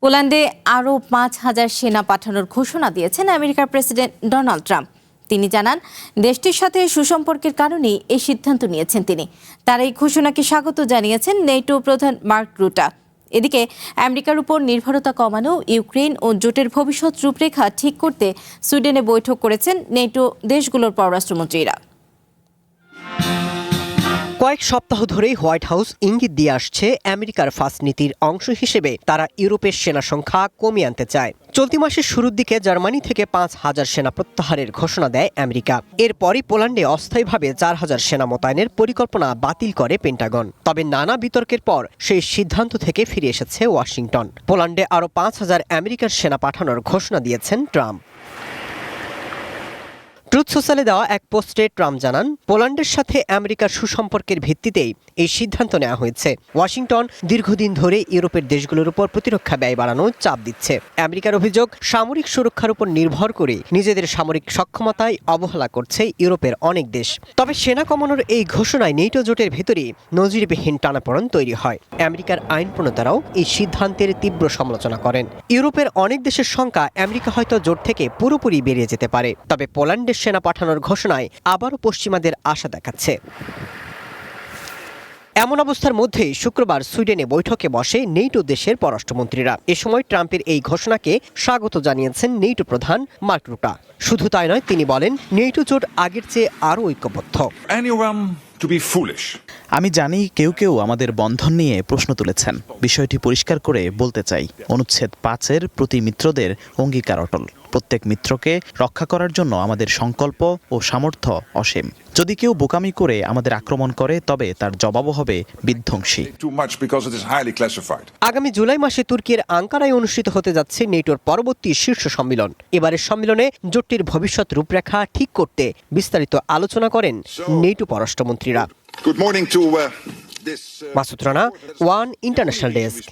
পোল্যান্ডে আরও ৫,০০০ সেনা পাঠানোর ঘোষণা দিয়েছেন আমেরিকার প্রেসিডেন্ট ডোনাল্ড ট্রাম্প। তিনি জানান, দেশটির সাথে সুসম্পর্কের কারণেই এই সিদ্ধান্ত নিয়েছেন তিনি। তার এই ঘোষণাকে স্বাগত জানিয়েছেন নেটো প্রধান মার্ক রুটা। এদিকে আমেরিকার উপর নির্ভরতা কমানো, ইউক্রেন ও জোটের ভবিষ্যৎ রূপরেখা ঠিক করতে সুইডেনে বৈঠক করেছেন নেটো দেশগুলোর পররাষ্ট্রমন্ত্রীরা। কয়েক সপ্তাহ ধরেই হোয়াইট হাউস ইঙ্গিত দিয়ে আসছে আমেরিকার ফার্স্ট নীতির অংশ হিসেবে তারা ইউরোপের সেনা সংখ্যা কমিয়ে আনতে চায়। চলতি মাসের শুরুর দিকে জার্মানি থেকে ৫,০০০ সেনা প্রত্যাহারের ঘোষণা দেয় আমেরিকা। এরপরই পোল্যান্ডে অস্থায়ীভাবে ৪,০০০ সেনা মোতায়েনের পরিকল্পনা বাতিল করে পেন্টাগন। তবে নানা বিতর্কের পর সেই সিদ্ধান্ত থেকে ফিরে এসেছে ওয়াশিংটন। পোল্যান্ডে আরও ৫,০০০ আমেরিকার সেনা পাঠানোর ঘোষণা দিয়েছেন ট্রাম্প। ট্রুথ সোশ্যালে দেওয়া এক পোস্টে ট্রাম্প জানান, পোল্যান্ডের সাথে আমেরিকার সুসম্পর্কের ভিত্তিতেই এই সিদ্ধান্ত নেওয়া হয়েছে। ওয়াশিংটন দীর্ঘদিন ধরে ইউরোপের দেশগুলোর উপর প্রতিরক্ষা ব্যয় বাড়ানোর চাপ দিচ্ছে। আমেরিকার অভিযোগ, সামরিক সুরক্ষার উপর নির্ভর করে নিজেদের সামরিক সক্ষমতায় অবহেলা করছে ইউরোপের অনেক দেশ। তবে সেনা কমানোর এই ঘোষণায় নেটো জোটের ভেতরে নজিরবিহীন টানাপোড়েন তৈরি হয়। আমেরিকার আইন প্রণেতারাও এই সিদ্ধান্তের তীব্র সমালোচনা করেন। ইউরোপের অনেক দেশের সংখ্যা আমেরিকা হয়তো জোট থেকে পুরোপুরি বেরিয়ে যেতে পারে, তবে পোল্যান্ডের সেনা পাঠানোর ঘোষণায় আবারও পশ্চিমাদের আশা দেখাচ্ছে। এমন অবস্থার মধ্যেই শুক্রবার সুইডেনে বৈঠকে বসে নেটো দেশের পররাষ্ট্রমন্ত্রীরা। এ সময় ট্রাম্পের এই ঘোষণাকে স্বাগত জানিয়েছেন নেটো প্রধান মার্ক রুটা। শুধু তাই নয়, তিনি বলেন, নেটো জোট আগের চেয়ে আরও ঐক্যবদ্ধ। আমি জানি কেউ কেউ আমাদের বন্ধন নিয়ে প্রশ্ন তুলেছেন। বিষয়টি পরিষ্কার করে বলতে চাই, অনুচ্ছেদ ৫-এর প্রতি মিত্রদের অঙ্গীকার অটল। প্রত্যেক মিত্রকে রক্ষা করার জন্য আমাদের সংকল্প ও সামর্থ্য অসীম। যদি কেউ বোকামি করে আমাদের আক্রমণ করে, তবে তার জবাবও হবে বিধ্বংসী। আগামী জুলাই মাসে তুর্কির আঙ্কারায় অনুষ্ঠিত হতে যাচ্ছে নেটোর পরবর্তী শীর্ষ সম্মেলন। এবারের সম্মেলনে জোটটির ভবিষ্যৎ রূপরেখা ঠিক করতে বিস্তারিত আলোচনা করেন নেটো পররাষ্ট্রমন্ত্রীরা। Masud Rana, one international desk.